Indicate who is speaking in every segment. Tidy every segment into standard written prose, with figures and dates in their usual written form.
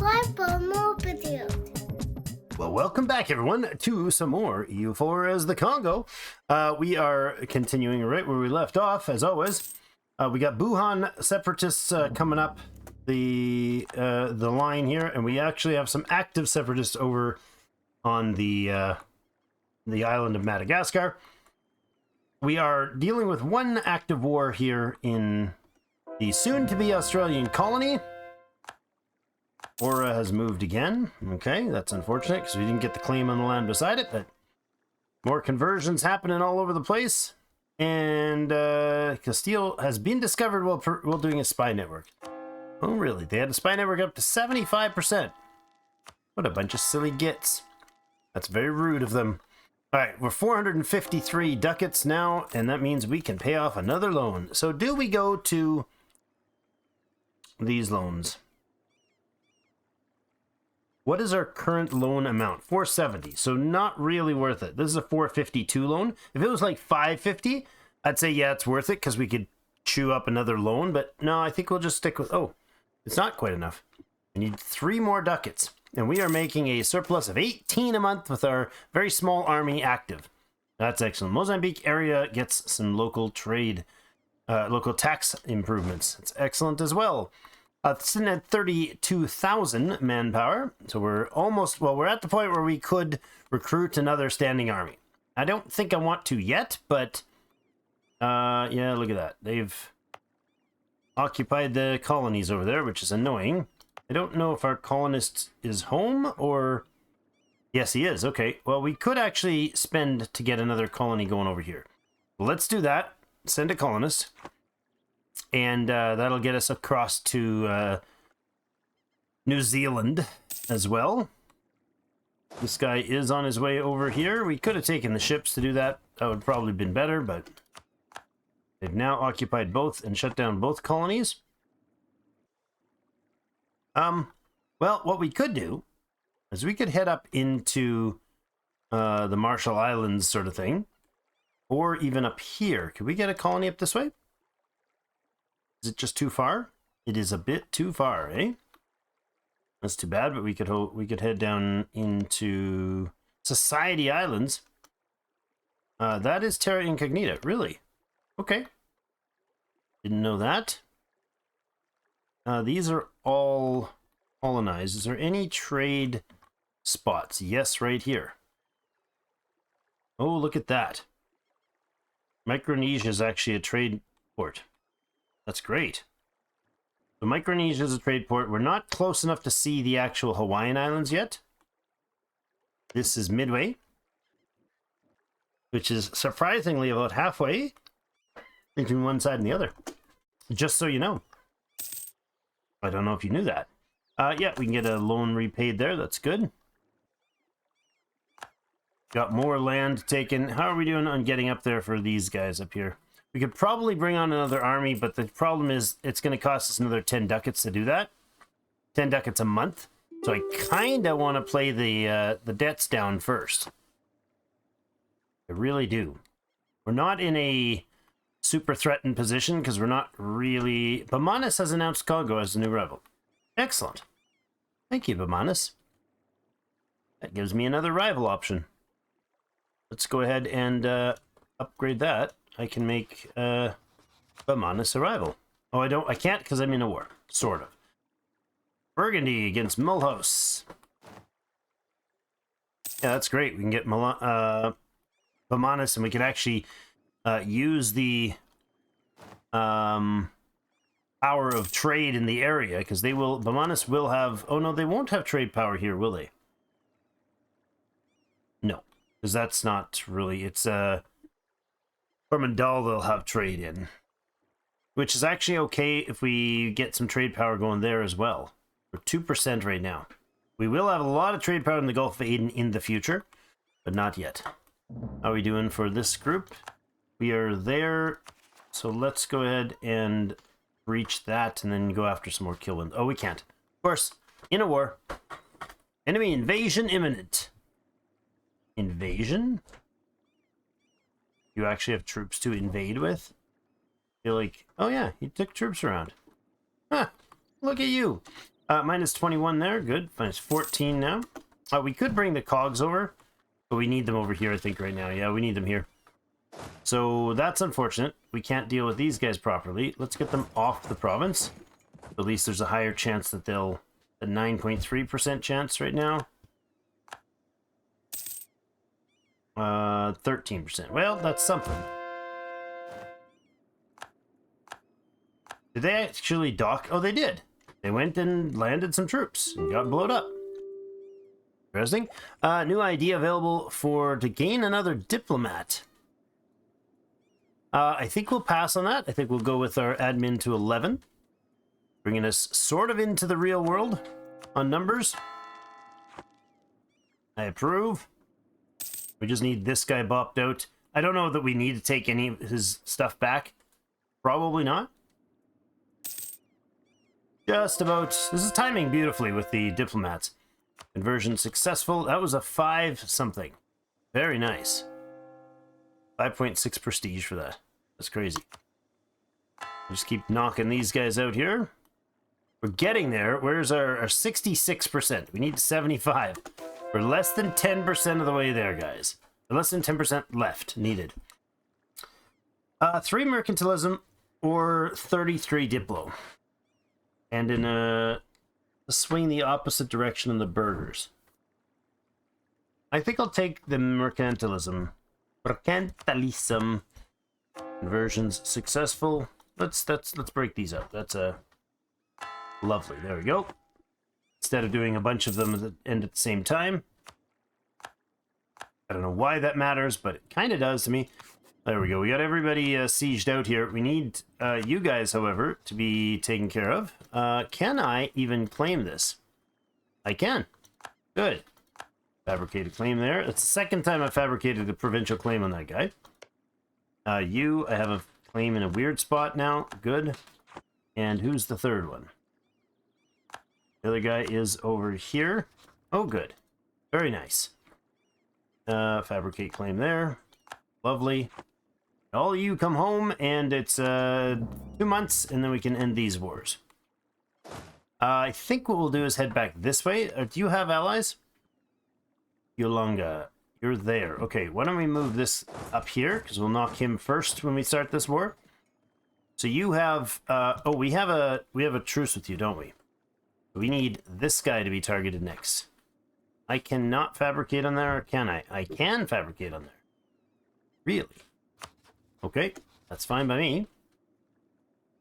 Speaker 1: subscribe for more videos.
Speaker 2: Well, welcome back, everyone, to some more EU4 as the Kongo. We are continuing right where we left off, as always. We got Buhan separatists coming up the line here, and we actually have some active separatists over on the island of Madagascar. We are dealing with one active war here in the soon-to-be Australian colony. Aura has moved again. Okay, that's unfortunate because we didn't get the claim on the land beside it, but more conversions happening all over the place. And Castile has been discovered while doing a spy network. Oh, really? They had a spy network up to 75%. What a bunch of silly gits. That's very rude of them. All right, we're 453 ducats now, and that means we can pay off another loan. So do we go to these loans? What is our current loan amount? 470, so not really worth it. This is a 452 loan. If it was like 550, I'd say, yeah, it's worth it because we could chew up another loan. But no, I think we'll just stick with, oh, it's not quite enough. We need 3 more ducats. And we are making a surplus of 18 a month with our very small army active. That's excellent. Mozambique area gets some local trade, local tax improvements. It's excellent as well. Sitting at 32,000 manpower. So we're almost, well, we're at the point where we could recruit another standing army. I don't think I want to yet, but yeah, look at that. They've occupied the colonies over there, which is annoying. I don't know if our colonist is home or... Yes, he is. Okay. Well, we could actually spend to get another colony going over here. Let's do that. Send a colonist. And that'll get us across to New Zealand as well. This guy is on his way over here. We could have taken the ships to do that. That would probably have been better, but they've now occupied both and shut down both colonies. Well, what we could do is we could head up into the Marshall Islands sort of thing, or even up here. Could we get a colony up this way? Is it just too far? It is a bit too far, eh? That's too bad, but we could head down into Society Islands. That is Terra Incognita, really? Okay. Didn't know that. These are all colonized. Is there any trade spots? Yes, right here. Oh, look at that. Micronesia is actually a trade port. That's great. So Micronesia is a trade port. We're not close enough to see the actual Hawaiian Islands yet. This is Midway, which is surprisingly about halfway between one side and the other. Just so you know. I don't know if you knew that. Yeah, we can get a loan repaid there. That's good. Got more land taken. How are we doing on getting up there for these guys up here? We could probably bring on another army, but the problem is it's going to cost us another 10 ducats to do that. 10 ducats a month. So I kind of want to play the debts down first. I really do. We're not in a super threatened position because we're not really... Bamanis has announced Kongo as the new rival. Excellent. Thank you, Bamanis. That gives me another rival option. Let's go ahead and upgrade that. I can make Bamanis a rival. Oh, I can't because I'm in a war. Sort of. Burgundy against Mulhouse. Yeah, that's great. We can get Bamanis and we can actually use the power of trade in the area because they will... Bamanis will have... Oh, no, they won't have trade power here, will they? No, because that's not really... It's... Coromandel they'll have trade in, which is actually okay if we get some trade power going there as well. We're 2% right now. We will have a lot of trade power in the Gulf of Aden in the future, but not yet. How are we doing for this group? We are there, so let's go ahead and reach that and then go after some more kill wins. Oh, we can't. Of course, in a war. Enemy invasion imminent. Invasion? You actually have troops to invade with? You're like, oh yeah, he took troops around. Huh, look at you. Minus 21 there. Good. Minus 14 now. We could bring the cogs over, but we need them over here, I think, right now. Yeah, we need them here. So that's unfortunate. We can't deal with these guys properly. Let's get them off the province. At least there's a higher chance that they'll... A 9.3% chance right now. 13%. Well, that's something. Did they actually dock? Oh, they did. They went and landed some troops and got blown up. Interesting. New idea available to gain another diplomat. I think we'll pass on that. I think we'll go with our admin to 11. Bringing us sort of into the real world on numbers. I approve. We just need this guy bopped out. I don't know that we need to take any of his stuff back. Probably not. Just about. This is timing beautifully with the diplomats. Conversion successful. That was a 5 something. Very nice. 5.6 prestige for that. That's crazy. Just keep knocking these guys out here. We're getting there. Where's our 66%? We need 75. We're less than 10% of the way there, guys. Less than 10% left needed. 3 mercantilism or 33 diplo. And in a swing the opposite direction in the burgers. I think I'll take the mercantilism. Mercantilism. Conversions successful. Let's break these up. That's a lovely. There we go. Instead of doing a bunch of them that end at the same time. I don't know why that matters, but it kind of does to me. There we go. We got everybody sieged out here. We need you guys, however, to be taken care of. Can I even claim this? I can. Good. Fabricated claim there. It's the second time I fabricated a provincial claim on that guy. I have a claim in a weird spot now. Good. And who's the third one? The other guy is over here. Oh, good. Very nice. Fabricate claim there. Lovely. All of you come home, and it's 2 months, and then we can end these wars. I think what we'll do is head back this way. Do you have allies? Yolanga, you're there. Okay, why don't we move this up here, because we'll knock him first when we start this war. So you have... oh, we have a truce with you, don't we? We need this guy to be targeted next. I cannot fabricate on there, or can I? I can fabricate on there. Really? Okay, that's fine by me.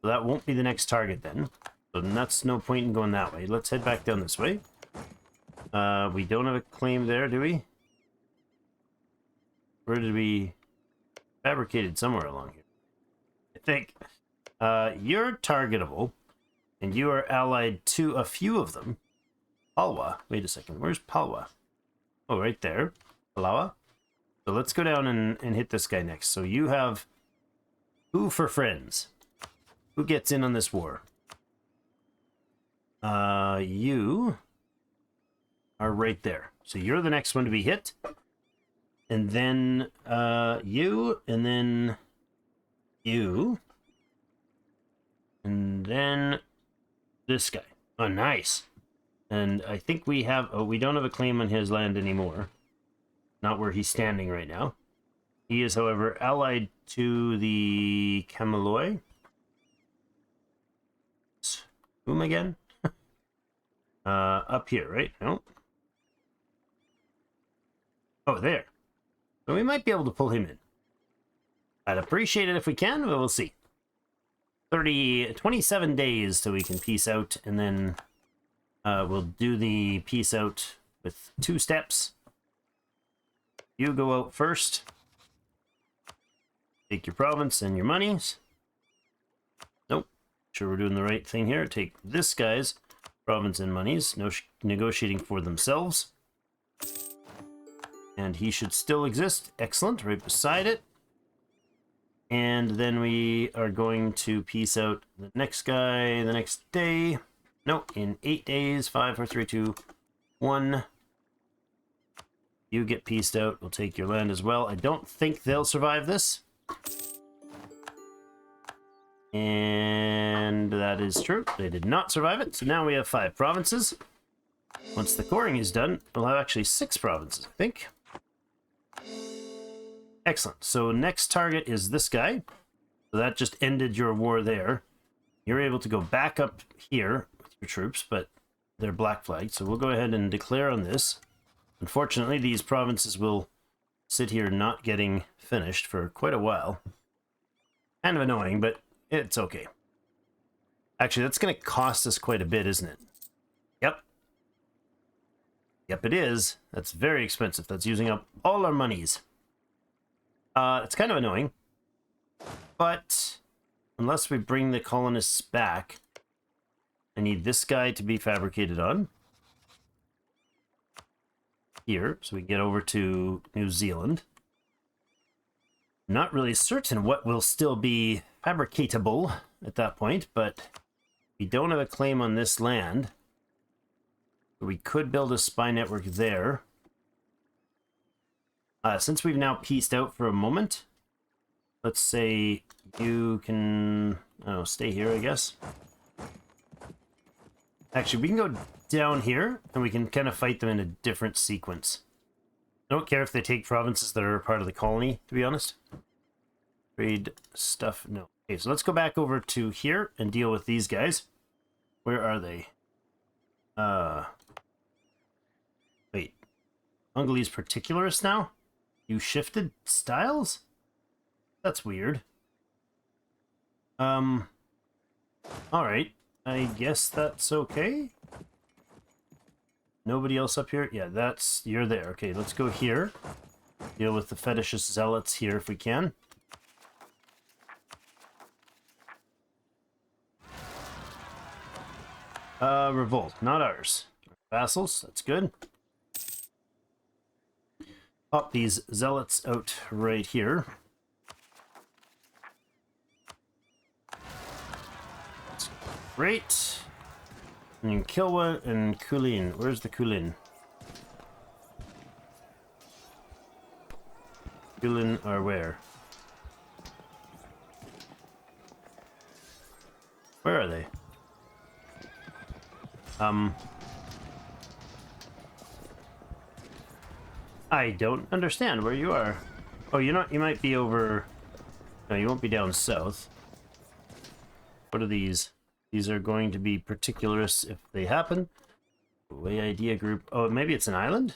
Speaker 2: So that won't be the next target then. So that's no point in going that way. Let's head back down this way. We don't have a claim there, do we? Where did we... Fabricated somewhere along here. I think. You're targetable. And you are allied to a few of them. Palwa. Wait a second. Where's Palwa? Oh, right there. Palawa. So let's go down and hit this guy next. So you have... Who for friends? Who gets in on this war? You are right there. So you're the next one to be hit. And then you, and then you. And then this guy. Oh, nice. And I think we have... Oh, we don't have a claim on his land anymore. Not where he's standing right now. He is, however, allied to the Cameloi. Whom again? Up here, right? No. Oh, there. So we might be able to pull him in. I'd appreciate it if we can, but we'll see. 27 days till we can peace out, and then we'll do the peace out with 2 steps. You go out first. Take your province and your monies. Nope. Sure we're doing the right thing here. Take this guy's province and monies. No negotiating for themselves. And he should still exist. Excellent. Right beside it. And then we are going to peace out the next guy the next day. No, in 8 days. 5, 4, 3, 2, 1. You get pieced out. We'll take your land as well. I don't think they'll survive this. And that is true. They did not survive it. So now we have 5 provinces. Once the coring is done, we'll have actually 6 provinces, I think. Excellent. So next target is this guy. So that just ended your war there. You're able to go back up here with your troops, but they're black flagged. So we'll go ahead and declare on this. Unfortunately, these provinces will sit here not getting finished for quite a while. Kind of annoying, but it's okay. Actually, that's going to cost us quite a bit, isn't it? Yep. Yep, it is. That's very expensive. That's using up all our monies. It's kind of annoying. But unless we bring the colonists back, I need this guy to be fabricated on. Here, so we get over to New Zealand. Not really certain what will still be fabricatable at that point, but we don't have a claim on this land. We could build a spy network there. Since we've now pieced out for a moment, let's say you can stay here, I guess. Actually, we can go down here, and we can kind of fight them in a different sequence. I don't care if they take provinces that are part of the colony, to be honest. Trade stuff, no. Okay, so let's go back over to here and deal with these guys. Where are they? Wait. Congolese particularists now? You shifted styles? That's weird. Alright. I guess that's okay. Nobody else up here? Yeah, you're there. Okay, let's go here. Deal with the fetishist zealots here if we can. Revolt, not ours. Vassals, that's good. Pop these zealots out right here. That's great. And Kilwa and Kulin. Where's the Kulin? Kulin are where? Where are they? I don't understand where you are. Oh, you might be over... No, you won't be down south. What are these? These are going to be particularists if they happen. Way idea group. Oh, maybe it's an island?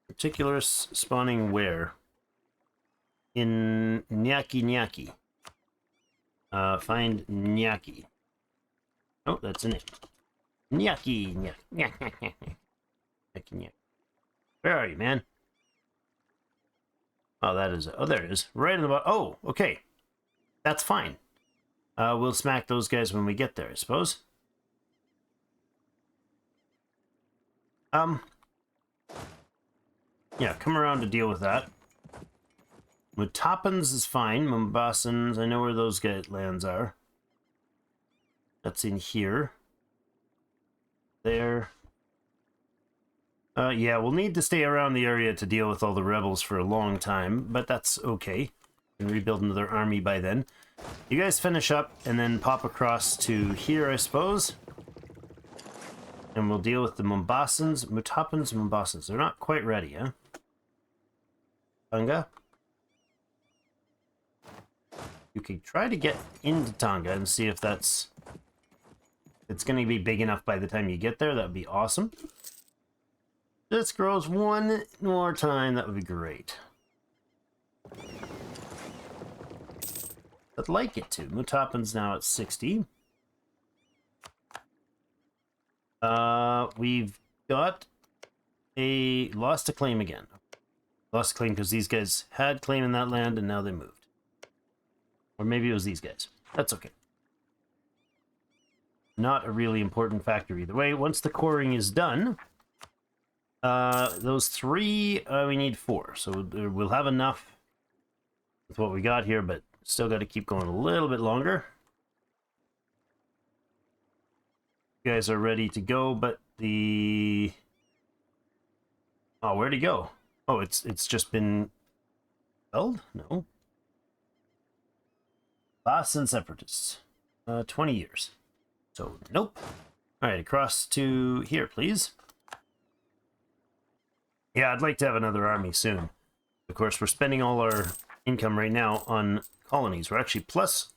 Speaker 2: Particularists spawning where? In Nyaki Nyaki. Find Nyaki. Oh, that's an it. Nyaki Nyaki. Nyaki. Where are you, man? Oh, that is... Oh, there it is. Right in the bottom. Oh, okay. That's fine. We'll smack those guys when we get there, I suppose. Yeah, come around to deal with that. Mutapans is fine. Mombasans, I know where those guys' lands are. That's in here. There. Yeah, we'll need to stay around the area to deal with all the rebels for a long time, but that's okay. We can rebuild another army by then. You guys finish up and then pop across to here, I suppose. And we'll deal with the Mombasans. Mutapans and Mombasans. They're not quite ready, huh? Tonga? You can try to get into Tonga and see if it's going to be big enough by the time you get there. That would be awesome. This grows one more time. That would be great. I'd like it to. Mutapan's now at 60. We've got lost a claim again. Lost a claim because these guys had claim in that land and now they moved. Or maybe it was these guys. That's okay. Not a really important factor either way. Once the coring is done, those 3, we need 4. So we'll have enough with what we got here, but still got to keep going a little bit longer. You guys are ready to go, but the... Oh, where'd he go? Oh, it's just been held? No. Boss and Separatists. 20 years. So, nope. Alright, across to here, please. Yeah, I'd like to have another army soon. Of course, we're spending all our income right now on colonies. We're actually plus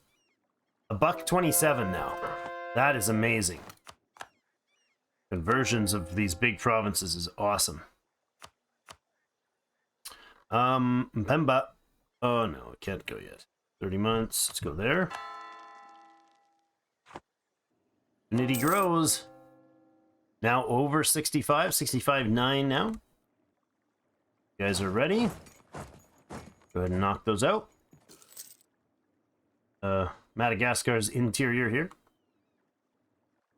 Speaker 2: $1.27 now. That is amazing. Conversions of these big provinces is awesome. Mpemba. Oh no, it can't go yet. 30 months. Let's go there. Unity grows. Now over 65, 65.9 now. You guys are ready? Go ahead and knock those out. Madagascar's interior here.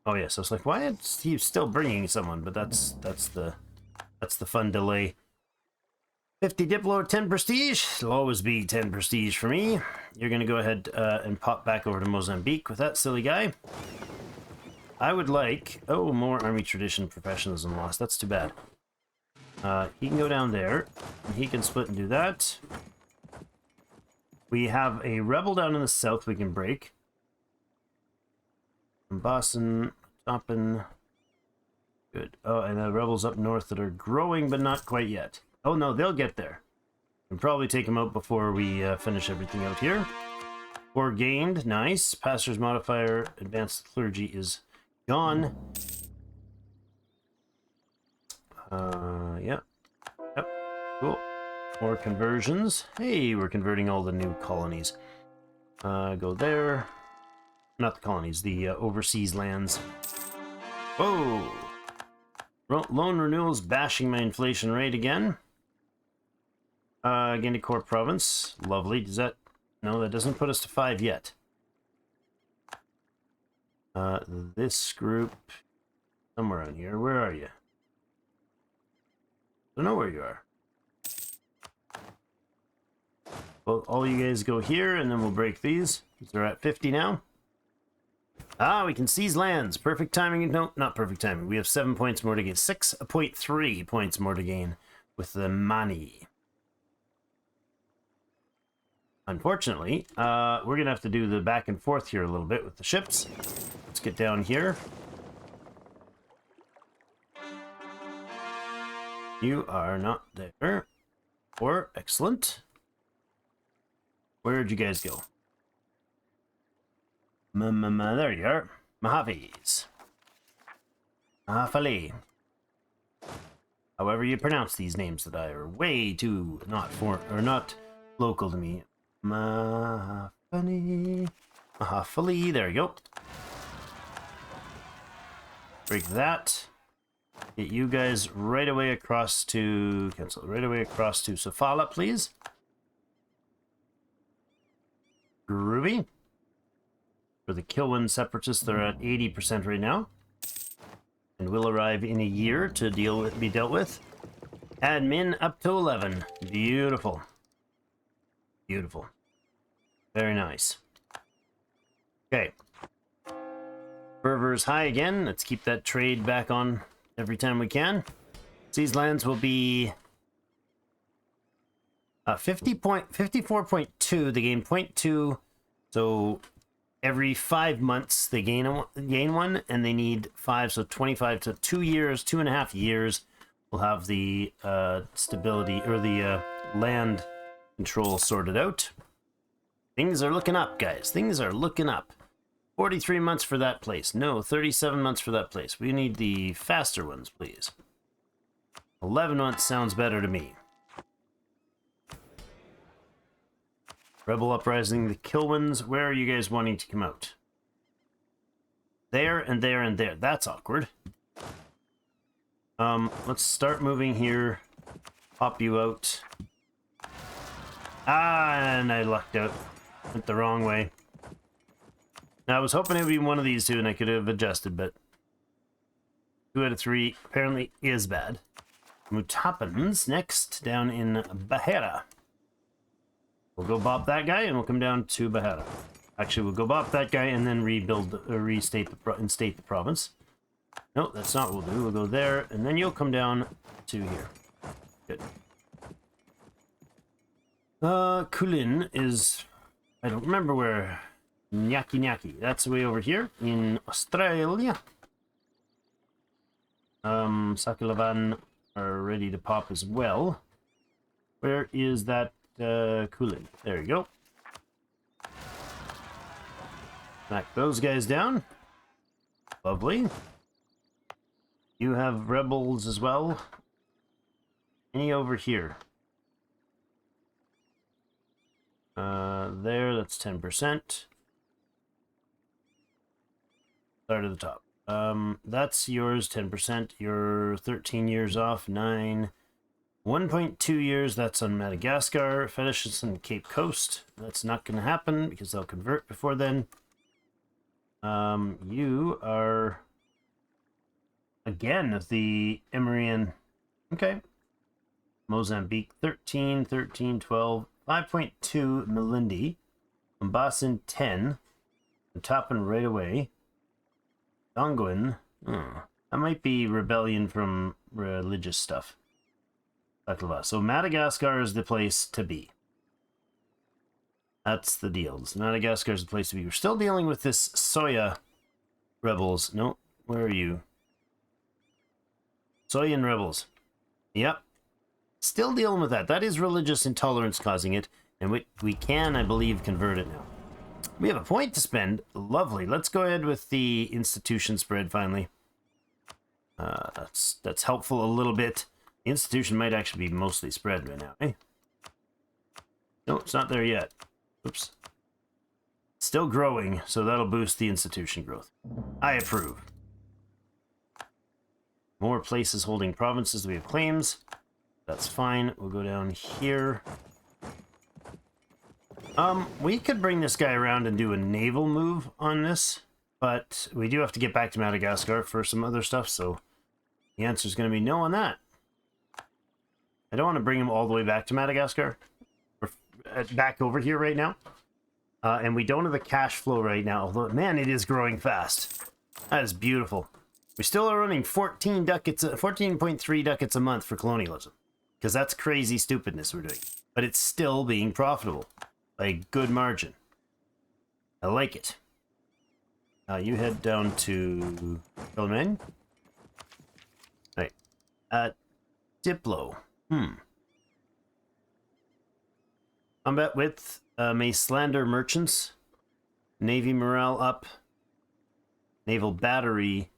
Speaker 2: Oh yes, I was like, why is he still bringing someone? But that's the fun delay. 50 Diplo, 10 prestige. It'll always be 10 prestige for me. You're gonna go ahead and pop back over to Mozambique with that silly guy. I would like... Oh, more army tradition professionalism lost. That's too bad. He can go down there. And he can split and do that. We have a rebel down in the south we can break. And Boston, Toppin. Good. Oh, and the rebels up north that are growing, but not quite yet. Oh no, they'll get there. We'll probably take them out before we finish everything out here. 4 gained. Nice. Pastor's modifier. Advanced clergy is gone. Yeah. Yep. Cool. More conversions. Hey, we're converting all the new colonies. Go there. Not the colonies, the overseas lands. Whoa! Loan renewals bashing my inflation rate again. Gendikor province. Lovely. Does that... No, that doesn't put us to 5 yet. This group... Somewhere on here. Where are you? I don't know where you are. Well, all you guys go here, and then we'll break these. They're at 50 now. Ah, we can seize lands. Perfect timing. No, not perfect timing. We have 7 points more to gain. 6.3 points more to gain with the money. Unfortunately, we're going to have to do the back and forth here a little bit with the ships. Let's get down here. You are not there. Or, excellent. Where'd you guys go? There you are. Mojaves. Mahafali. However you pronounce these names that are way too not local to me. Mahafali. Mahafali. There you go. Break that. Get you guys right away across to... Cancel. Right away across to Sofala, please. Groovy. For the Kilwan Separatists, they're at 80% right now. And will arrive in a year to be dealt with. Admin up to 11. Beautiful. Beautiful. Very nice. Okay. Fervor's high again. Let's keep that trade back on every time we can. These lands will be 54.2. They gain 0.2. So every 5 months they gain one, and they need 5. So 25 to 2 years, 2.5 years. We'll have the stability or the land control sorted out. Things are looking up, guys. Things are looking up. 43 months for that place. No, 37 months for that place. We need the faster ones, please. 11 months sounds better to me. Rebel Uprising, the Kilwans. Where are you guys wanting to come out? There and there and there. That's awkward. Let's start moving here. Pop you out. Ah, and I lucked out. Went the wrong way. Now, I was hoping it would be one of these two and I could have adjusted, but 2 out of 3 apparently is bad. Mutapans next, down in Bahera. We'll go bop that guy and we'll come down to Bahera. Actually, we'll go bop that guy and then reinstate the province. No, that's not what we'll do. We'll go there and then you'll come down to here. Good. Kulin is... I don't remember where Nyaki Nyaki. That's way over here in Australia. Sakalavan are ready to pop as well. Where is that Kulin? There you go. Knock those guys down. Lovely. You have rebels as well. Any over here? There, that's 10%. Start at the top. That's yours, 10%. You're 13 years off, 9. 1.2 years, that's on Madagascar. Fetishes on Cape Coast. That's not going to happen because they'll convert before then. You are again the Emirian. Okay. Mozambique 13, 13, 12, 5.2 Malindi. Mombasa 10. Toppin right away. Dongwin. That might be rebellion from religious stuff. So Madagascar is the place to be. That's the deal. Madagascar is the place to be. We're still dealing with this Soya rebels. No, where are you? Soyan rebels. Yep. Still dealing with that. That is religious intolerance causing it. And we can, I believe, convert it now. We have a point to spend. Lovely. Let's go ahead with the institution spread finally. That's helpful a little bit. The institution might actually be mostly spread right now, eh? No, it's not there yet. Oops. Still growing, so that'll boost the institution growth. I approve. More places holding provinces. We have claims. That's fine. We'll go down here. We could bring this guy around and do a naval move on this, but we do have to get back to Madagascar for some other stuff, so the answer is going to be no on that. I don't want to bring him all the way back to Madagascar. Or back over here right now. And we don't have the cash flow right now, although, man, it is growing fast. That is beautiful. We still are running 14.3 ducats a month for colonialism. Because that's crazy stupidness we're doing. But it's still being profitable. By a good margin. I like it. You head down to Philomene. Right. Diplo. Combat width may slander merchants. Navy morale up. Naval battery.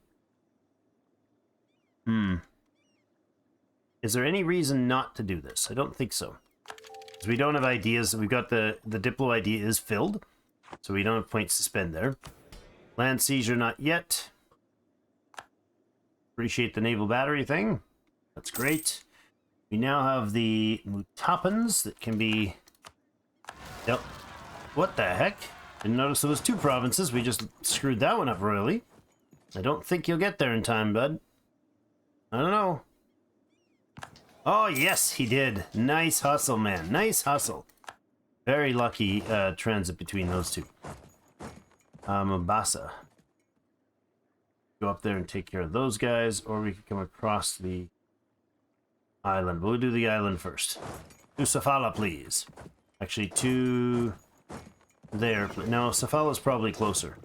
Speaker 2: Is there any reason not to do this? I don't think so. Because we don't have ideas. We've got the Diplo idea is filled. So we don't have points to spend there. Land seizure not yet. Appreciate the naval battery thing. That's great. We now have the Mutapans that can be... Yep. What the heck? Didn't notice there was 2 provinces. We just screwed that one up royally. I don't think you'll get there in time, bud. I don't know. Oh, yes, he did. Nice hustle, man. Nice hustle. Very lucky transit between those 2. Mombasa. Go up there and take care of those guys, or we could come across the island. We'll do the island first. To Sofala, please. Actually, to there. No, Sofala's probably closer.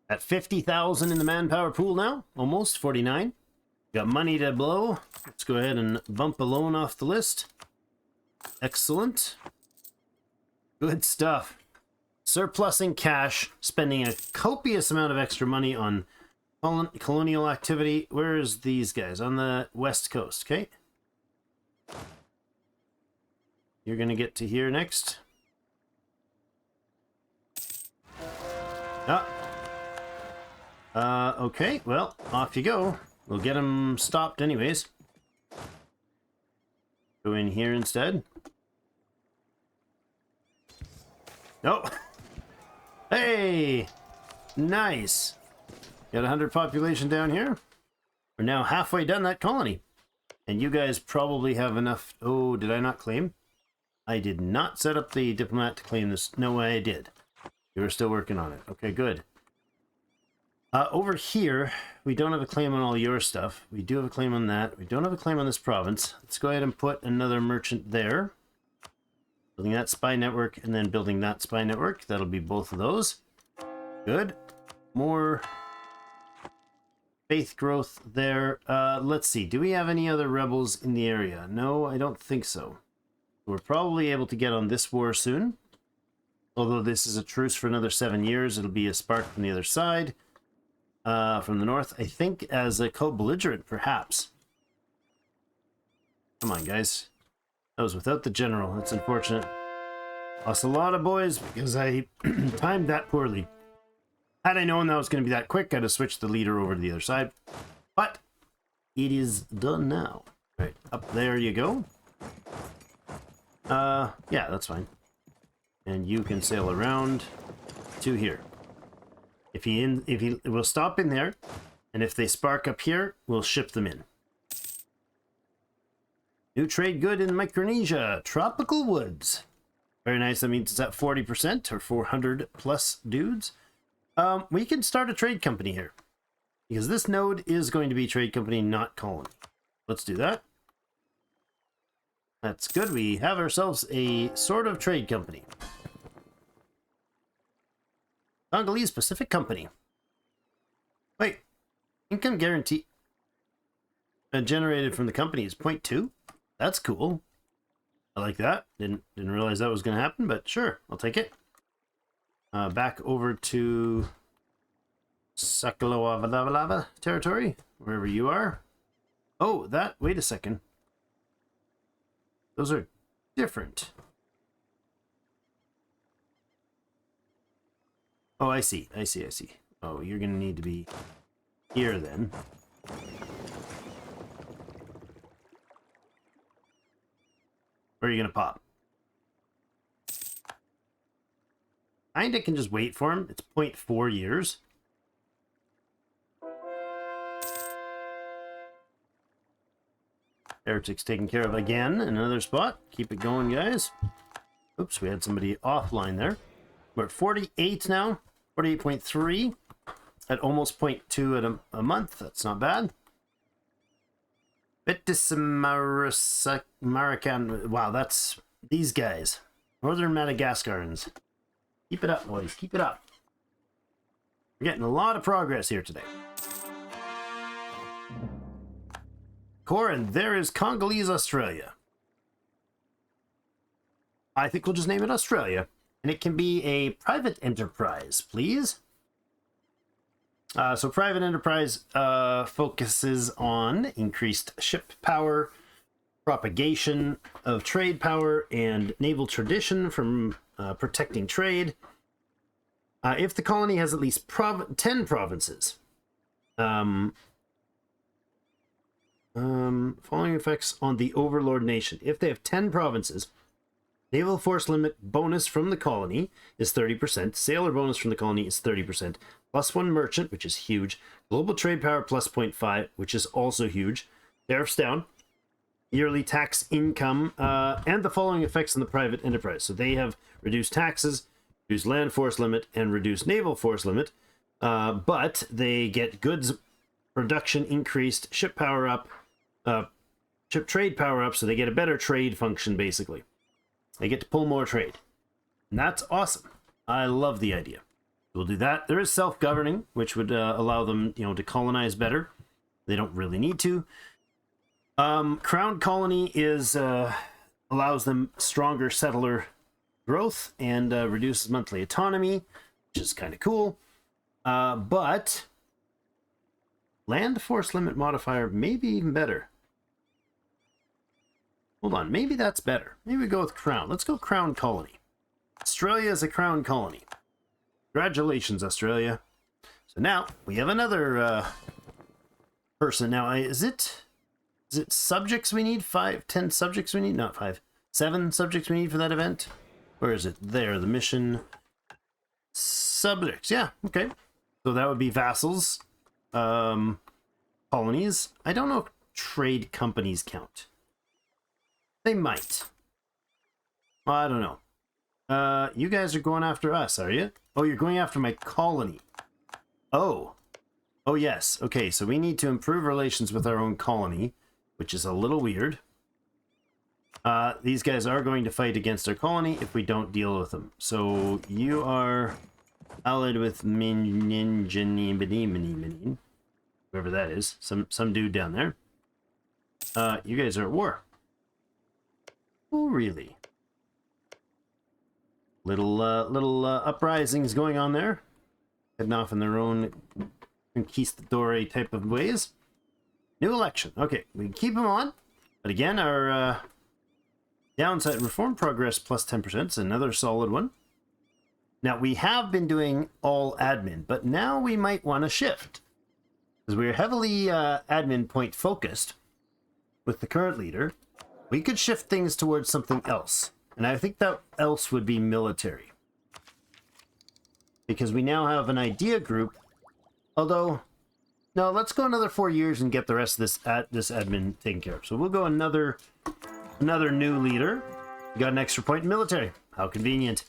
Speaker 2: At 50,000 in the manpower pool now. Almost 49. Got money to blow. Let's go ahead and bump a loan off the list. Excellent. Good stuff. Surplusing cash, spending a copious amount of extra money on colonial activity. Where is these guys? On the west coast, okay? You're gonna get to here next. Okay, well, off you go. We'll get them stopped anyways. Go in here instead. Oh! Hey! Nice! Got 100 population down here. We're now halfway done that colony. And you guys probably have enough... Oh, did I not claim? I did not set up the diplomat to claim this. No way I did. You were still working on it. Okay, good. Over here, we don't have a claim on all your stuff. We do have a claim on that. We don't have a claim on this province. Let's go ahead and put another merchant there. Building that spy network and then building that spy network. That'll be both of those. Good. More faith growth there. Let's see. Do we have any other rebels in the area? No, I don't think so. We're probably able to get on this war soon. Although this is a truce for another 7 years. It'll be a spark from the other side. From the north, I think as a co-belligerent, perhaps. Come on, guys. That was without the general. That's unfortunate. Lost a lot of boys because I timed that poorly. Had I known that was going to be that quick, I'd have switched the leader over to the other side. But it is done now. All right, up there you go. Yeah, that's fine. And you can sail around to here. If he will stop in there, and if they spark up here, we'll ship them in. New trade good in Micronesia, tropical woods. Very nice. That means it's at 40% or 400 plus dudes. We can start a trade company here because this node is going to be trade company, not colony. Let's do that. That's good. We have ourselves a sort of trade company. Congolese Pacific Company. Wait, income guarantee generated from the company is 0.2. That's cool. I like that. Didn't realize that was going to happen, but sure, I'll take it. Back over to Sakaloa territory, wherever you are. Oh, that. Wait a second. Those are different. Oh, I see. Oh, you're going to need to be here then. Where are you going to pop? Kinda can just wait for him. It's 0.4 years. Heretic's taken care of again in another spot. Keep it going, guys. Oops, we had somebody offline there. We're at 48 now. 48.3 at almost 0.2 at a month. That's not bad. Betis Marican. Wow, that's these guys. Northern Madagascarans. Keep it up, boys. Keep it up. We're getting a lot of progress here today. Corin, there is Congolese Australia. I think we'll just name it Australia. And it can be a private enterprise, please. So private enterprise focuses on increased ship power, propagation of trade power, and naval tradition from protecting trade. If the colony has at least 10 provinces. Following effects on the overlord nation. If they have 10 provinces, naval force limit bonus from the colony is 30%. Sailor bonus from the colony is 30%. Plus 1 merchant, which is huge. Global trade power plus 0.5, which is also huge. Tariffs down. Yearly tax income. And the following effects on the private enterprise. So they have reduced taxes, reduced land force limit, and reduced naval force limit. But they get goods production increased, ship power up, ship trade power up, so they get a better trade function, basically. They get to pull more trade. And that's awesome. I love the idea. We'll do that. There is self-governing, which would allow them, to colonize better. They don't really need to. Crown colony is allows them stronger settler growth and reduces monthly autonomy, which is kind of cool. But land force limit modifier may be even better. Hold on, maybe that's better. Maybe we go with Crown. Let's go Crown Colony. Australia is a Crown Colony. Congratulations, Australia. So now we have another person. Now, is it subjects we need? 10 subjects we need? Not 5. 7 subjects we need for that event? Where is it? There, the mission. Subjects, yeah, okay. So that would be vassals. Colonies. I don't know if trade companies count. They might. I don't know. You guys are going after us, are you? Oh, you're going after my colony. Oh. Oh, yes. Okay, so we need to improve relations with our own colony, which is a little weird. These guys are going to fight against our colony if we don't deal with them. So you are allied with Minjani, whoever that is, some dude down there. You guys are at war. Oh, really? Little uprisings going on there, heading off in their own conquistador type of ways. New election. Okay, we can keep them on, but again, our downside reform progress plus 10% is another solid one. Now, we have been doing all admin, but now we might want to shift. Because we're heavily admin point focused with the current leader. We could shift things towards something else. And I think that else would be military. Because we now have an idea group. Although, no, let's go another 4 years and get the rest of this admin taken care of. So we'll go another new leader. We got an extra point in military. How convenient.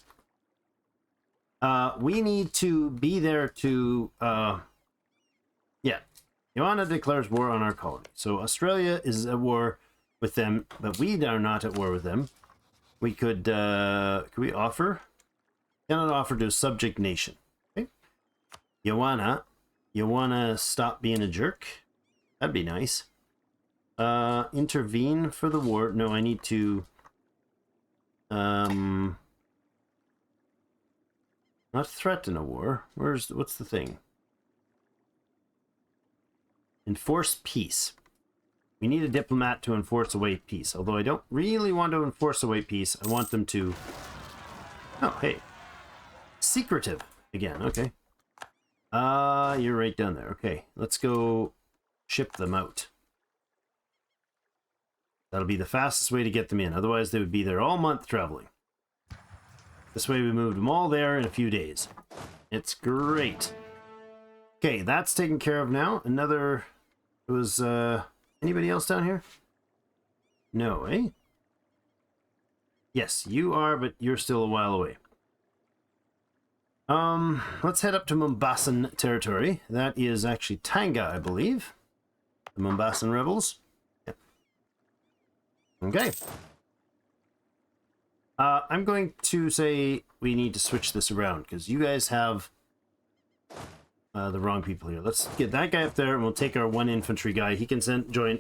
Speaker 2: We need to be there to, yeah. Joanna declares war on our colony. So Australia is at war with them, but we are not at war with them. We could we offer? Cannot offer to a subject nation. Okay. Joanna, you wanna stop being a jerk? That'd be nice. Intervene for the war. No, I need to not threaten a war. What's the thing? Enforce peace. We need a diplomat to enforce away peace. Although I don't really want to enforce away peace. I want them to... Oh, hey. Secretive. Again, okay. You're right down there. Okay, let's go ship them out. That'll be the fastest way to get them in. Otherwise, they would be there all month traveling. This way we moved them all there in a few days. It's great. Okay, that's taken care of now. Another... It was, anybody else down here? No, eh? Yes, you are, but you're still a while away. Let's head up to Mombasan territory. That is actually Tanga, I believe. The Mombasan rebels. Yep. Okay. I'm going to say we need to switch this around, because you guys have the wrong people here. Let's get that guy up there, and we'll take our one infantry guy. He can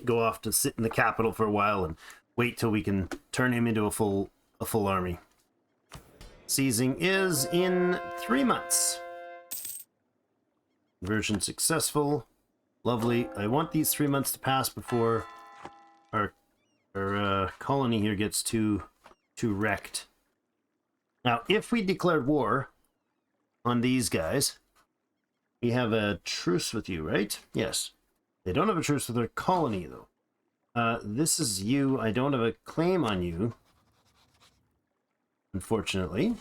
Speaker 2: go off to sit in the capital for a while and wait till we can turn him into a full army. Seizing is in 3 months. Conversion successful. Lovely. I want these 3 months to pass before our colony here gets too wrecked. Now, if we declared war on these guys, we have a truce with you, right? Yes. They don't have a truce with their colony, though. This is you. I don't have a claim on you, unfortunately.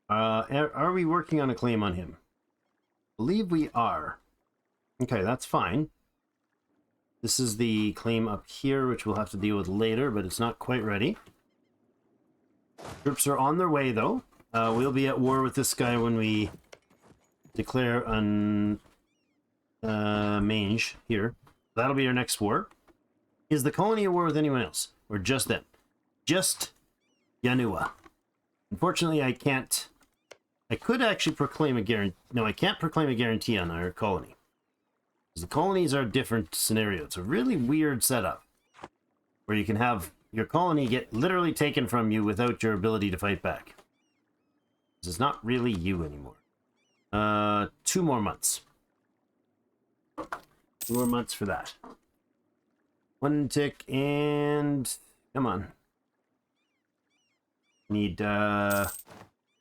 Speaker 2: Are we working on a claim on him? I believe we are. Okay, that's fine. This is the claim up here, which we'll have to deal with later, but it's not quite ready. Troops are on their way, though. We'll be at war with this guy when we declare on Mange here. That'll be our next war. Is the colony at war with anyone else? Or just them? Just Yanua. Unfortunately, I can't... I could actually proclaim a guarantee... No, I can't proclaim a guarantee on our colony. Because the colonies are a different scenario. It's a really weird setup. Where you can have your colony get literally taken from you without your ability to fight back. This is not really you anymore. 2 more months. 2 more months for that. 1 tick and... Come on. Need,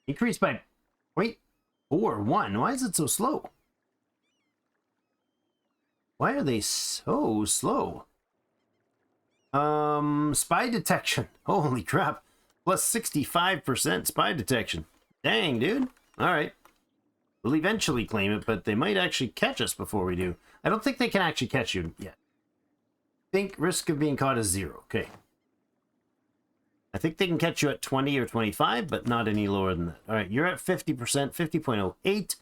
Speaker 2: increase by 0.41. Why is it so slow? Why are they so slow? Spy detection. Holy crap. Plus 65% spy detection. Dang, dude. Alright. We'll eventually claim it, but they might actually catch us before we do. I don't think they can actually catch you yet. I think risk of being caught is 0. Okay. I think they can catch you at 20 or 25, but not any lower than that. All right, you're at 50%, 50.08.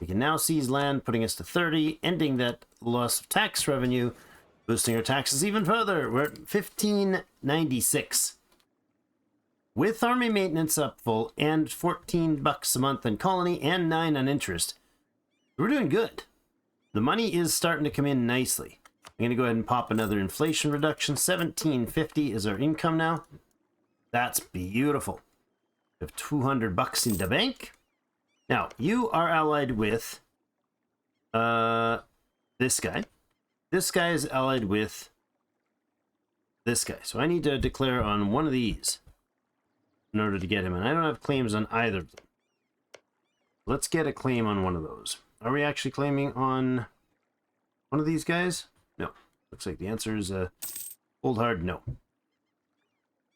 Speaker 2: We can now seize land, putting us to 30, ending that loss of tax revenue, boosting our taxes even further. We're at 1596. With army maintenance up full and $14 a month in colony and 9 on interest, we're doing good. The money is starting to come in nicely. I'm going to go ahead and pop another inflation reduction. 1750 is our income now. That's beautiful. We have $200 in the bank. Now, you are allied with this guy. This guy is allied with this guy. So I need to declare on one of these in order to get him. And I don't have claims on either of them. Let's get a claim on one of those. Are we actually claiming on one of these guys? No. Looks like the answer is cold hard no.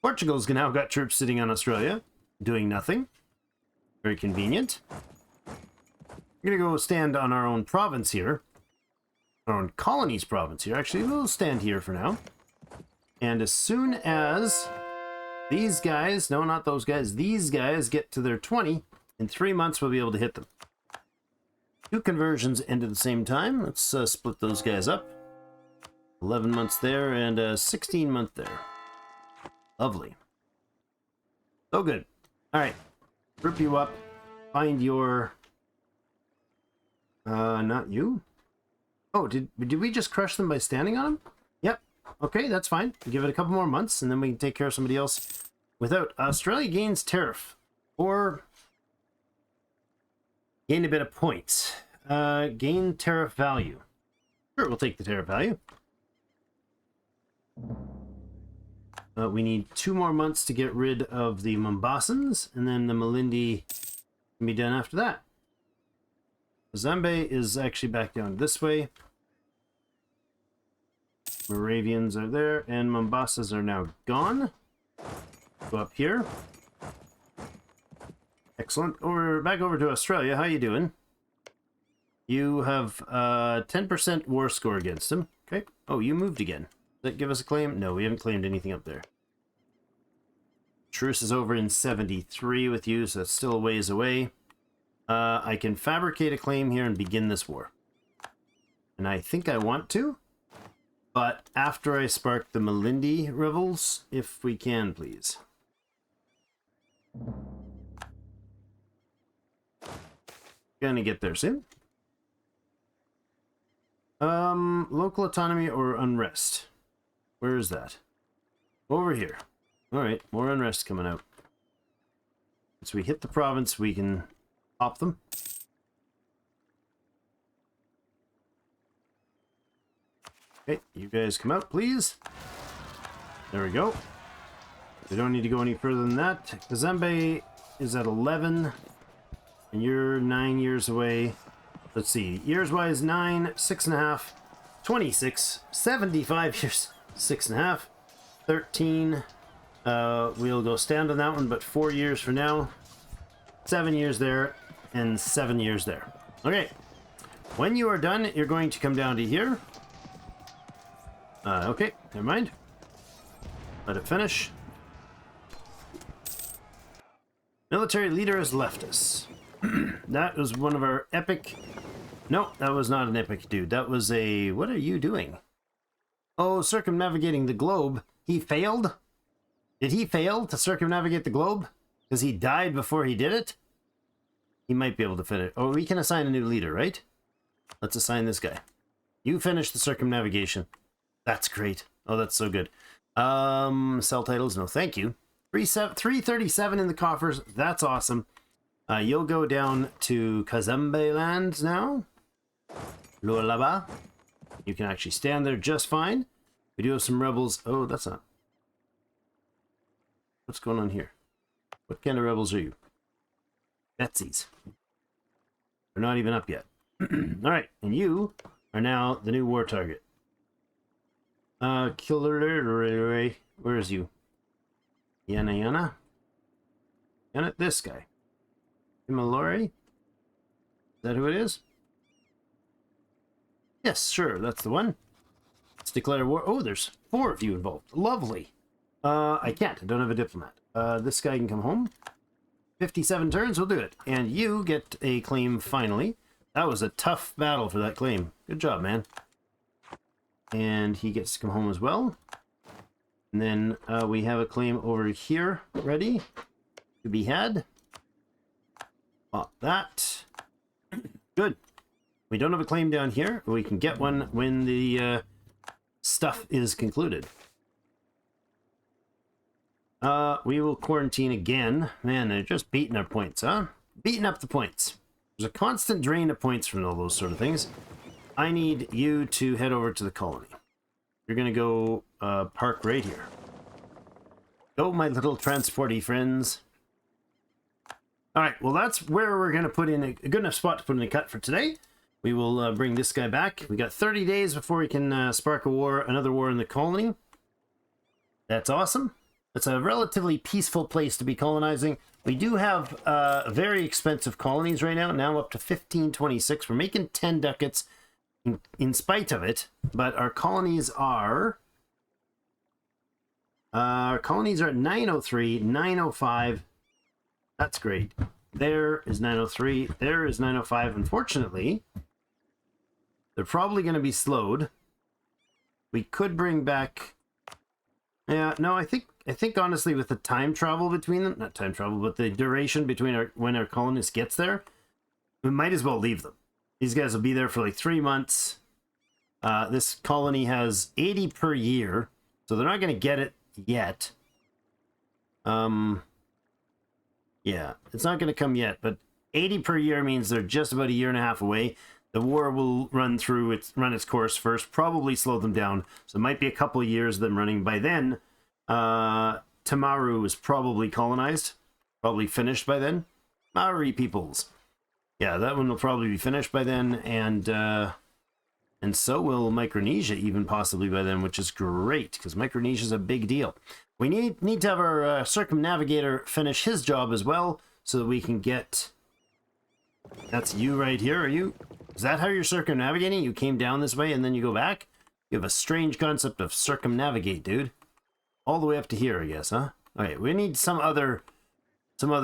Speaker 2: Portugal's now got troops sitting on Australia, doing nothing. Very convenient. We're going to go stand on our own province here. Our own colonies province here. Actually, we'll stand here for now. And as soon as these guys, no, not those guys, these guys get to their 20, in 3 months we'll be able to hit them. 2 conversions end at the same time. Let's split those guys up. 11 months there and a 16 month there. Lovely. So good. All right. Group you up. Find your... not you? Oh, did we just crush them by standing on them? Yep. Okay, that's fine. Give it a couple more months, and then we can take care of somebody else. Without Australia gains tariff. Or... gain a bit of points. Gain tariff value. Sure, we'll take the tariff value. We need 2 more months to get rid of the Mombasans, and then the Malindi can be done after that. Zambe is actually back down this way. Moravians are there, and Mombasas are now gone. Go up here. Excellent. Back over to Australia. How you doing? You have 10% war score against him. Okay. Oh, you moved again. Does that give us a claim? No, we haven't claimed anything up there. Truce is over in 73 with you, so that's still a ways away. I can fabricate a claim here and begin this war. And I think I want to. But after I spark the Malindi rebels, if we can, please. Gonna get there soon. Local autonomy or unrest? Where is that? Over here. Alright, more unrest coming out. As we hit the province, we can pop them. Okay, you guys come out, please. There we go. We don't need to go any further than that. Kazembe is at 11. And you're 9 years away. Let's see. Years-wise, 9, 6.5, 26, 75 years, 6.5, 13. We'll go stand on that one, but 4 years for now. 7 years there, and 7 years there. Okay. When you are done, you're going to come down to here. Okay, never mind. Let it finish. Military leader has left us. That was one of our epic... No, that was not an epic dude. That was a... What are you doing? Oh, circumnavigating the globe. He failed? Did he fail to circumnavigate the globe? Because he died before he did it? He might be able to finish. Oh, we can assign a new leader, right? Let's assign this guy. You finish the circumnavigation. That's great. Oh, that's so good. Sell titles? No, thank you. 337 in the coffers. That's awesome. You'll go down to Kazembe land now. Lualaba. You can actually stand there just fine. We do have some rebels. Oh, that's not... What's going on here? What kind of rebels are you? Betsy's. They're not even up yet. Alright, and you are now the new war target. Killer... Where is you? Yana? Yana, this guy. Himalori? Is that who it is? Yes, sure, that's the one. Let's declare war. Oh, there's 4 of you involved. Lovely. I can't. I don't have a diplomat. This guy can come home. 57 turns, we'll do it. And you get a claim finally. That was a tough battle for that claim. Good job, man. And he gets to come home as well. And then we have a claim over here ready to be had. Pop that. Good. We don't have a claim down here, but we can get one when the stuff is concluded. We will quarantine again. Man, they're just beating our points, huh? Beating up the points. There's a constant drain of points from all those sort of things. I need you to head over to the colony. You're going to go park right here. Go, my little transporty friends. All right, well, that's where we're going to put in a good enough spot to put in a cut for today. We will bring this guy back. We got 30 days before we can spark a war, another war in the colony. That's awesome. It's a relatively peaceful place to be colonizing. We do have very expensive colonies right now up to 1526. We're making 10 ducats in spite of it, but our colonies are at 903, 905. That's great. There is 903. There is 905. Unfortunately, they're probably going to be slowed. We could bring back... Yeah, no, I think honestly with the time travel between them, not time travel, but the duration between when our colonist gets there, we might as well leave them. These guys will be there for like 3 months. This colony has 80 per year, so they're not going to get it yet. Yeah, it's not going to come yet, but 80 per year means they're just about a year and a half away. The war will run its course first, probably slow them down. So it might be a couple of years of them running. By then, Tamaru is probably colonized, probably finished by then. Maori peoples. Yeah, that one will probably be finished by then, and so will Micronesia even possibly by then, which is great, because Micronesia is a big deal. We need to have our circumnavigator finish his job as well, so that we can get... That's you right here, are you? Is that how you're circumnavigating? You came down this way and then you go back? You have a strange concept of circumnavigate, dude. All the way up to here, I guess, huh? Okay, we need some other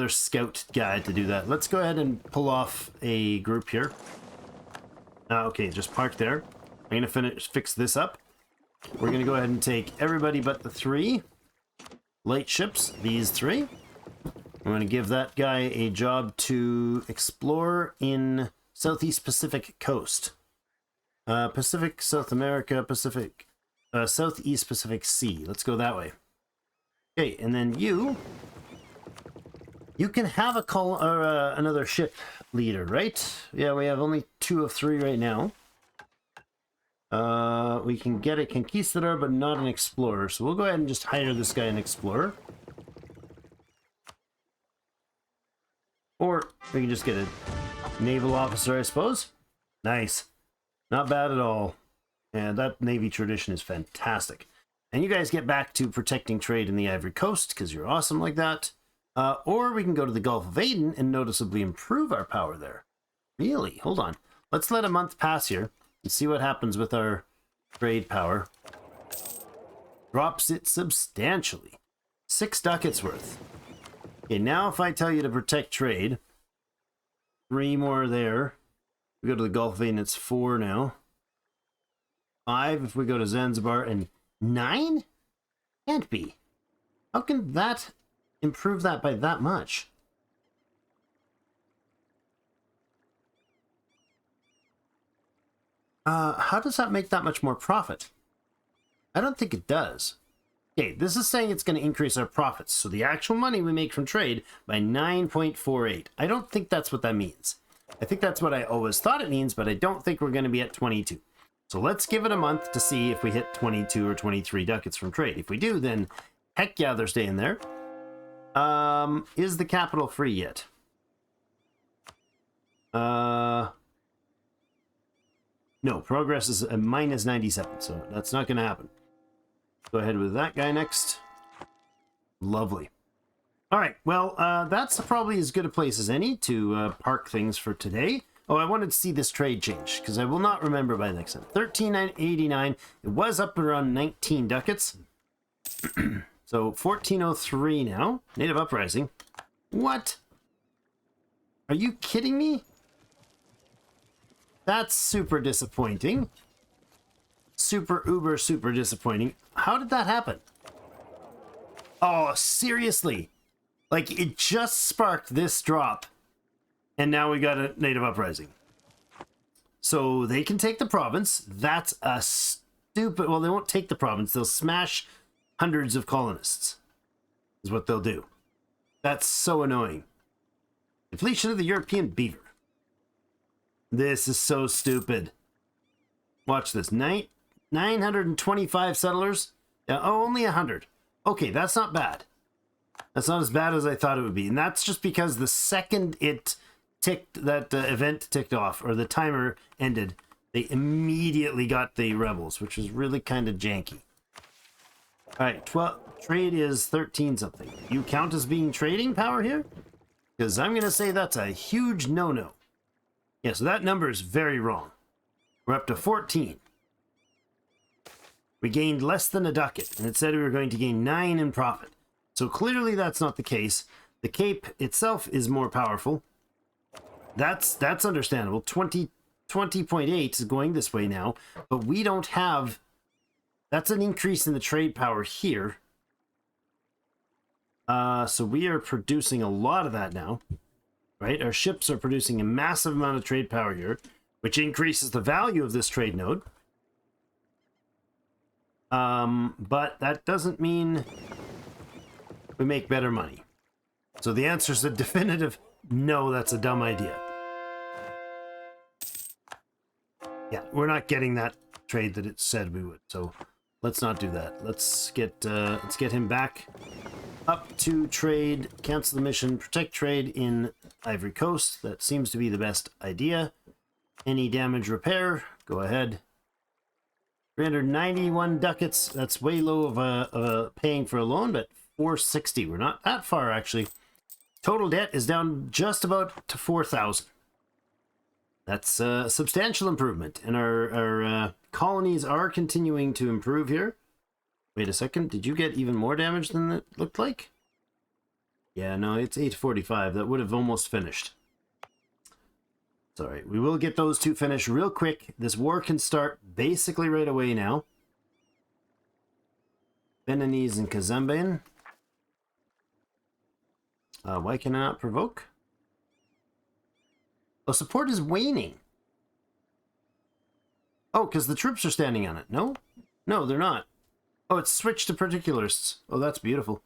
Speaker 2: scout guy to do that. Let's go ahead and pull off a group here. Okay, just park there. I'm gonna fix this up. We're gonna go ahead and take everybody but the 3 light ships, these 3. I'm gonna give that guy a job to explore in Southeast Pacific coast. Pacific, South America, Pacific, Southeast Pacific Sea. Let's go that way. Okay, and then you can have another ship leader, right? Yeah, we have only 2 of 3 right now. We can get a conquistador, but not an explorer. So we'll go ahead and just hire this guy an explorer. Or we can just get a naval officer, I suppose. Nice. Not bad at all. And that Navy tradition is fantastic. And you guys get back to protecting trade in the Ivory Coast, because you're awesome like that. Or we can go to the Gulf of Aden and noticeably improve our power there. Really? Hold on. Let's let a month pass here and see what happens with our trade power. Drops it substantially. 6 ducats worth. Okay, now if I tell you to protect trade, 3 more there. We go to the Gulf of Aden, it's 4 now. 5 if we go to Zanzibar, and 9? Can't be. How can that improve that by that much? How does that make that much more profit? I don't think it does. Okay, this is saying it's going to increase our profits, so the actual money we make from trade by 9.48. I don't think that's what that means. I think that's what I always thought it means, but I don't think we're going to be at 22. So let's give it a month to see if we hit 22 or 23 ducats from trade. If we do, then heck yeah, they're staying there. Is the capital free yet? No, progress is a minus 97, so that's not going to happen. Go ahead with that guy next. Lovely. All right, well, that's probably as good a place as any to park things for today. Oh, I wanted to see this trade change, because I will not remember by next time. 13.89. It was up around 19 ducats. So 1403 now. Native Uprising. What? Are you kidding me? That's super disappointing. Super disappointing. How did that happen? Oh, seriously. Like, it just sparked this drop. And now we got a native uprising. So they can take the province. That's a stupid... Well, they won't take the province. They'll smash hundreds of colonists. Is what they'll do. That's so annoying. Depletion of the European beaver. This is so stupid. Watch this. 925 settlers. Yeah, oh, only 100. Okay, that's not bad. That's not as bad as I thought it would be. And that's just because the second it ticked, that event ticked off, or the timer ended, they immediately got the rebels, which is really kind of janky. All right, trade is 13 something. You count as being trading power here? Because I'm going to say that's a huge no-no. Yeah, so that number is very wrong. We're up to 14. We gained less than a ducat, and it said we were going to gain 9 in profit. So clearly that's not the case. The Cape itself is more powerful. That's understandable. 20.8 is going this way now, but we don't have... That's an increase in the trade power here. So we are producing a lot of that now, right? Our ships are producing a massive amount of trade power here, which increases the value of this trade node. But that doesn't mean we make better money. So the answer is a definitive no, that's a dumb idea. Yeah, we're not getting that trade that it said we would, so let's not do that. Let's get him back up to trade, cancel the mission, protect trade in Ivory Coast. That seems to be the best idea. Any damage repair, go ahead. 391 ducats, that's way low of a paying for a loan, but 460, we're not that far actually. Total debt is down just about to 4,000. That's a substantial improvement, and our colonies are continuing to improve here. Wait a second, did you get even more damage than it looked like? Yeah, no, it's 845. That would have almost finished. Sorry, we will get those two finished real quick. This war can start basically right away now. Beninese and Kazambian. Why can I not provoke? Oh, support is waning. Oh, because the troops are standing on it. No? No, they're not. Oh, it's switched to particularists. Oh, that's beautiful.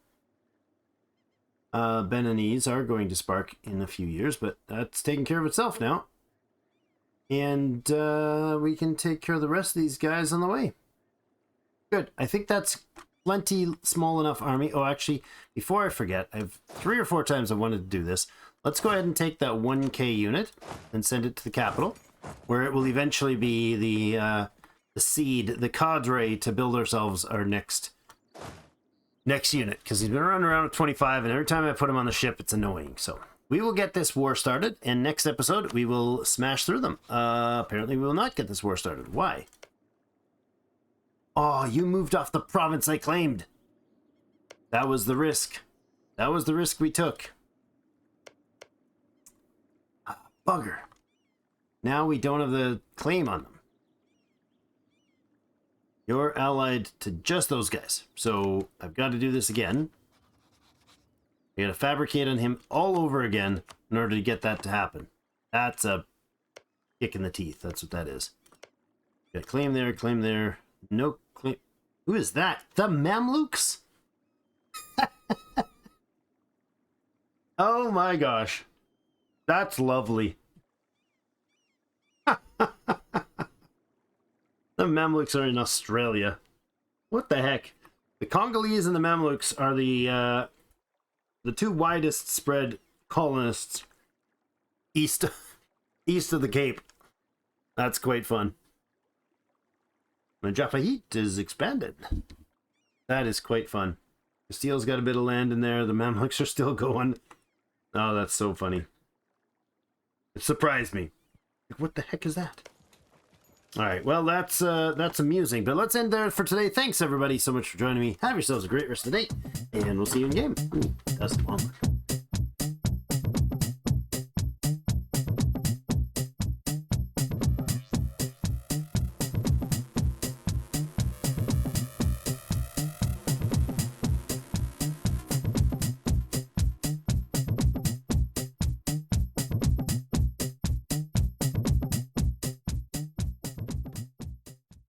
Speaker 2: Beninese are going to spark in a few years, but that's taking care of itself now. And we can take care of the rest of these guys on the way. Good. I think that's plenty small enough army. Oh, actually, before I forget, I've 3 or 4 times I wanted to do this. Let's go ahead and take that 1K unit and send it to the capital, where it will eventually be the seed, the cadre to build ourselves our next unit, because he's been running around with 25, and every time I put him on the ship, it's annoying. So we will get this war started, and next episode we will smash through them. Apparently we will not get this war started. Why? Oh, you moved off the province I claimed. That was the risk. That was the risk we took. Bugger. Now we don't have the claim on them. You're allied to just those guys. So I've got to do this again. We got to fabricate on him all over again in order to get that to happen. That's a kick in the teeth. That's what that is. Got claim there, claim there. No claim. Who is that? The Mamluks? Oh my gosh. That's lovely. The Mamluks are in Australia. What the heck? The Congolese and the Mamluks are the 2 widest spread colonists east of the Cape. That's quite fun. The Jafahit is expanded. That is quite fun. Castile's got a bit of land in there. The Mamluks are still going. Oh, that's so funny. It surprised me. What the heck is that? All right, well, that's amusing, but let's end there for today. Thanks, everybody, so much for joining me. Have yourselves a great rest of the day, and we'll see you in game. Ooh, that's the one.